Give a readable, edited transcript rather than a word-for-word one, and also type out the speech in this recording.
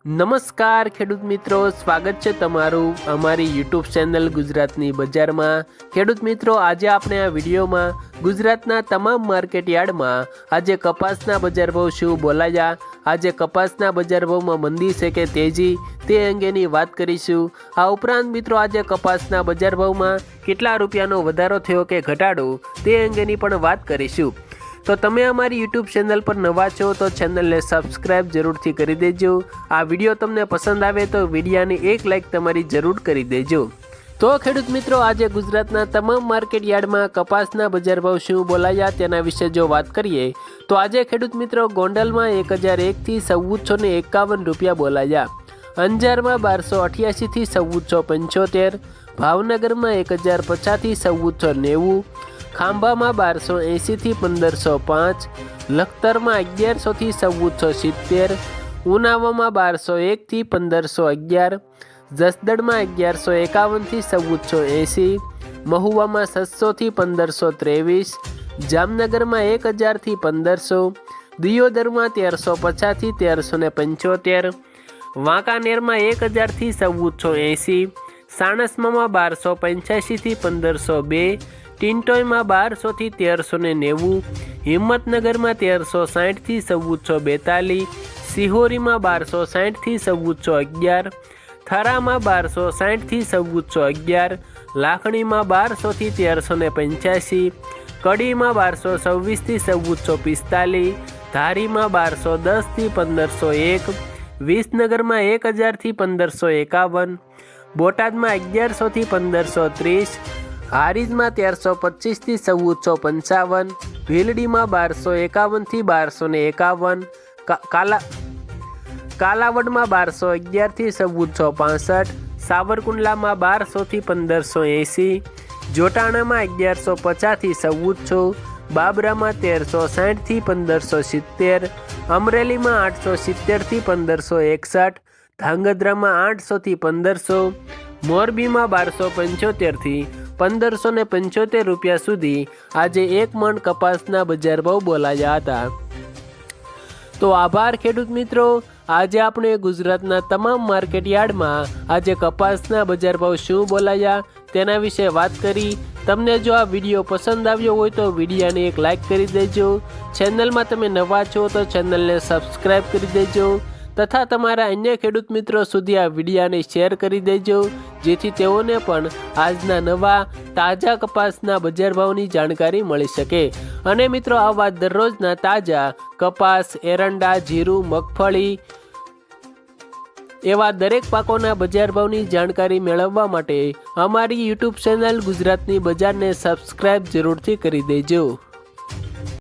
નમસ્કાર ખેડૂત મિત્રો, સ્વાગત છે તમારું અમારી યુટ્યુબ ચેનલ ગુજરાતની બજારમાં। ખેડૂત મિત્રો, આજે આપણે આ વિડીયોમાં ગુજરાતના તમામ માર્કેટ યાર્ડમાં આજે કપાસના બજાર ભાવ શું બોલાયા, આજે કપાસના બજાર ભાવમાં મંદી છે કે તેજી, તે અંગેની વાત કરીશું। આ ઉપરાંત મિત્રો આજે કપાસના બજાર ભાવમાં કેટલા રૂપિયાનો વધારો થયો કે ઘટાડો, તે અંગેની પણ વાત કરીશું। તો તમે અમારી યુટ્યુબ ચેનલ પર નવા છો તો ચેનલને સબસ્ક્રાઈબ જરૂરથી કરી દેજો। આ વિડીયો તમને પસંદ આવે તો વિડીયાને એક લાઈક તમારી જરૂર કરી દેજો। તો ખેડૂત મિત્રો, આજે ગુજરાતના તમામ માર્કેટ યાર્ડમાં કપાસના બજાર ભાવ શું બોલાયા તેના વિશે જો વાત કરીએ તો આજે ખેડૂત મિત્રો ગોંડલમાં 1001થી 1451 રૂપિયા બોલાયા, અંજારમાં 1288થી 1475, ભાવનગરમાં 1050થી 1490, ખાંભામાં 1280થી 1505, લખતરમાં 1100થી 1470, ઉનાવામાં 1201થી 1511, જસદણમાં 1151થી 1480, મહુવામાં 700થી 1523, જામનગરમાં 1000થી 1500, દિયોદરમાં 1350થી 1375, વાંકાનેરમાં 1000થી 1480, સાણસમામાં 1285થી 1502, ટિન્ટોયમાં 1200થી 1390, હિંમતનગરમાં 1360થી 1442, સિહોરીમાં 1260થી 1411, થરામાં 1260થી 1411, લાખણીમાં 1200થી 1385, કડીમાં 1226થી 1445, ધારીમાં 1210થી 1501, વિસનગરમાં 1000થી 1551, બોટાદમાં 1100થી 1530, હારીજમાં 1325થી 1455, ભીલડીમાં 1251થી 1251, કાલાવડમાં 1211થી 1465, સાવરકુંડલામાં 1200થી 1580, જોટાણામાં 1150થી 1400, બાબરામાં 1360થી 1570, અમરેલીમાં 870થી 1561, ધાંગધ્રામાં 800થી 1500, મોરબીમાં 1275થી 1575 રૂપિયા સુધી આજે એક મણ કપાસના બજાર ભાવ બોલાયા હતા। તો આભાર ખેડૂત મિત્રો, આજે આપણે ગુજરાતના તમામ માર્કેટ યાર્ડમાં આજે કપાસના બજાર ભાવ શું બોલાયા તેના વિશે વાત કરી। તમને જો આ વિડીયો પસંદ આવ્યો હોય તો વિડીયાને એક લાઈક કરી દેજો, ચેનલમાં તમે નવા છો તો ચેનલને સબસ્ક્રાઈબ કરી દેજો તથા તમારા અન્ય ખેડૂત મિત્રો સુધી આ વિડીયાને શેર કરી દેજો, જેથી તેઓને પણ આજના નવા તાજા કપાસના બજાર ભાવની જાણકારી મળી શકે। અને મિત્રો, આવા દરરોજના તાજા કપાસ, એરંડા, જીરું, મગફળી એવા દરેક પાકોના બજાર ભાવની જાણકારી મેળવવા માટે અમારી યુટ્યુબ ચેનલ ગુજરાતની બજારને સબસ્ક્રાઈબ જરૂરથી કરી દેજો।